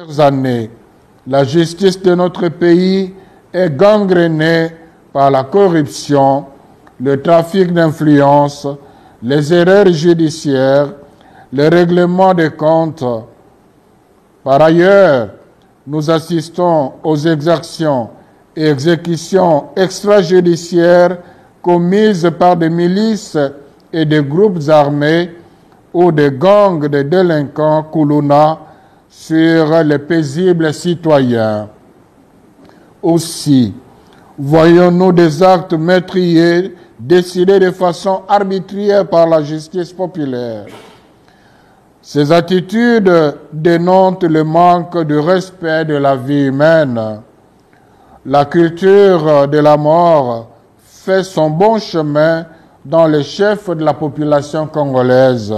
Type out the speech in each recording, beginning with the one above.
dernières années, la justice de notre pays est gangrénée par la corruption, le trafic d'influence, les erreurs judiciaires, le règlement des comptes. Par ailleurs, nous assistons aux exactions et exécutions extrajudiciaires commises par des milices et des groupes armés ou des gangs de délinquants Kuluna sur les paisibles citoyens. Aussi, voyons-nous des actes meurtriers décidés de façon arbitraire par la justice populaire. Ces attitudes dénotent le manque de respect de la vie humaine. La culture de la mort fait son bon chemin dans les chefs de la population congolaise.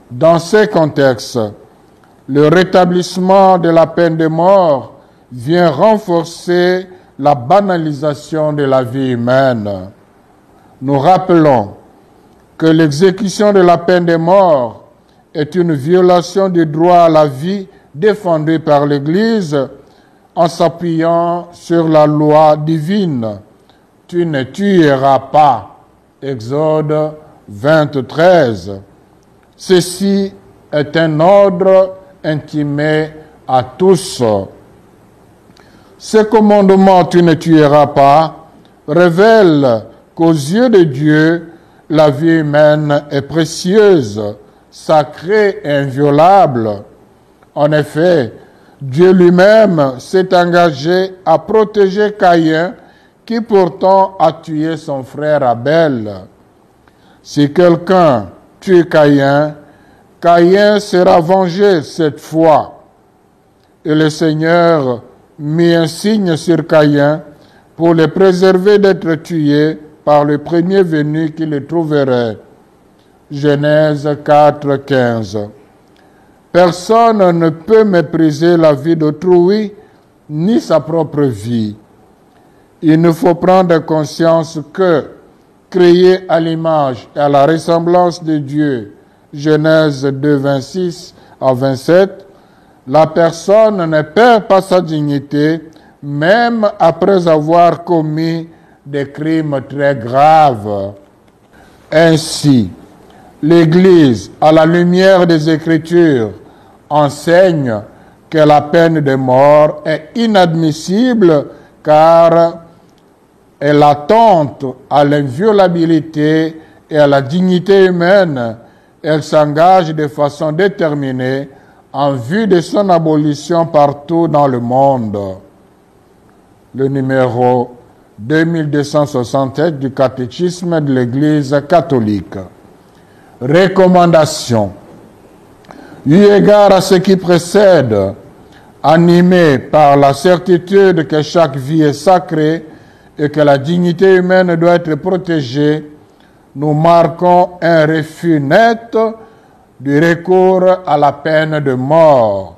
Dans ces contextes, le rétablissement de la peine de mort vient renforcer la banalisation de la vie humaine. Nous rappelons que l'exécution de la peine de mort est une violation du droit à la vie défendu par l'Église en s'appuyant sur la loi divine. Tu ne tueras pas. Exode 23. Ceci est un ordre intimé à tous. Ce commandement, tu ne tueras pas, révèle qu'aux yeux de Dieu, la vie humaine est précieuse, sacrée et inviolable. En effet, Dieu lui-même s'est engagé à protéger Caïn, qui pourtant a tué son frère Abel. Si quelqu'un tue Caïn, Caïn sera vengé cette fois. Et le Seigneur mit un signe sur Caïn pour le préserver d'être tué par le premier venu qui le trouverait. Genèse 4, 15. Personne ne peut mépriser la vie d'autrui, ni sa propre vie. Il nous faut prendre conscience que, créé à l'image et à la ressemblance de Dieu, Genèse 2, 26 à 27, la personne ne perd pas sa dignité, même après avoir commis des crimes très graves. Ainsi, l'Église, à la lumière des Écritures, enseigne que la peine de mort est inadmissible car elle attente à l'inviolabilité et à la dignité humaine. Elle s'engage de façon déterminée en vue de son abolition partout dans le monde. Le numéro 2267 du catéchisme de l'Église catholique. Recommandation. Eu égard à ce qui précède, animé par la certitude que chaque vie est sacrée et que la dignité humaine doit être protégée, nous marquons un refus net du recours à la peine de mort.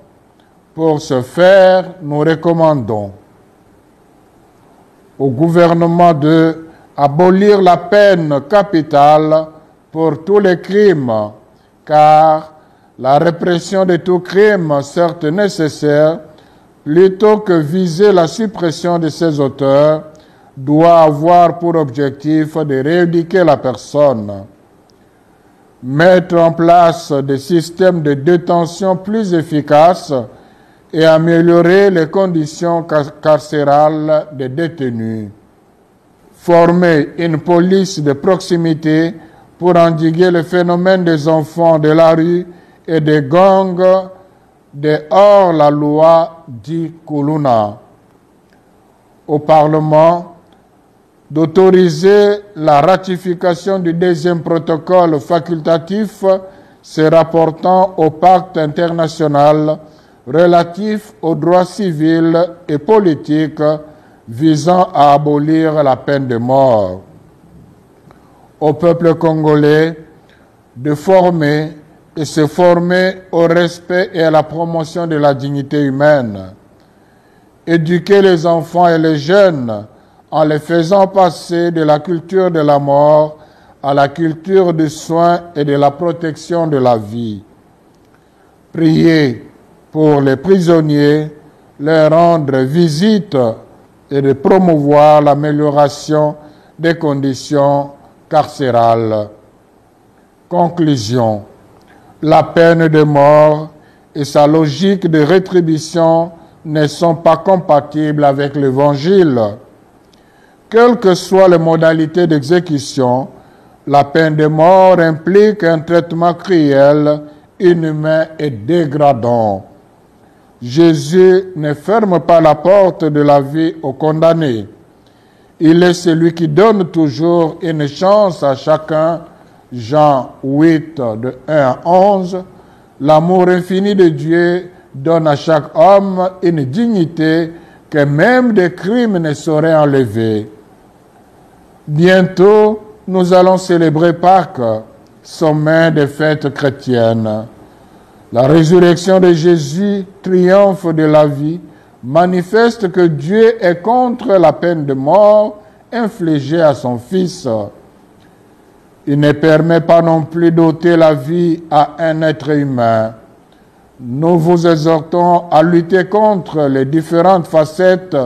Pour ce faire, nous recommandons au gouvernement de abolir la peine capitale pour tous les crimes, car la répression de tout crime, certes nécessaire, plutôt que viser la suppression de ses auteurs, doit avoir pour objectif de rééduquer la personne. Mettre en place des systèmes de détention plus efficaces et améliorer les conditions carcérales des détenus. Former une police de proximité pour endiguer le phénomène des enfants de la rue et des gangs de hors-la-loi dit Kuluna. Au Parlement, d'autoriser la ratification du deuxième protocole facultatif se rapportant au pacte international relatif aux droits civils et politiques visant à abolir la peine de mort. Au peuple congolais de former et se former au respect et à la promotion de la dignité humaine. Éduquer les enfants et les jeunes en les faisant passer de la culture de la mort à la culture du soin et de la protection de la vie. Prier pour les prisonniers, leur rendre visite et de promouvoir l'amélioration des conditions carcérales. Conclusion. La peine de mort et sa logique de rétribution ne sont pas compatibles avec l'Évangile. Quelles que soient les modalités d'exécution, la peine de mort implique un traitement cruel, inhumain et dégradant. Jésus ne ferme pas la porte de la vie aux condamnés. Il est celui qui donne toujours une chance à chacun. Jean 8, de 1 à 11. L'amour infini de Dieu donne à chaque homme une dignité que même des crimes ne sauraient enlever. Bientôt, nous allons célébrer Pâques, sommet des fêtes chrétiennes. La résurrection de Jésus, triomphe de la vie, manifeste que Dieu est contre la peine de mort infligée à son Fils. Il ne permet pas non plus d'ôter la vie à un être humain. Nous vous exhortons à lutter contre les différentes facettes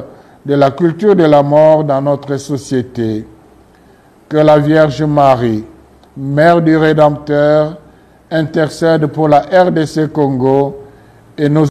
de la culture de la mort dans notre société. Que la Vierge Marie, Mère du Rédempteur, intercède pour la RDC Congo et nos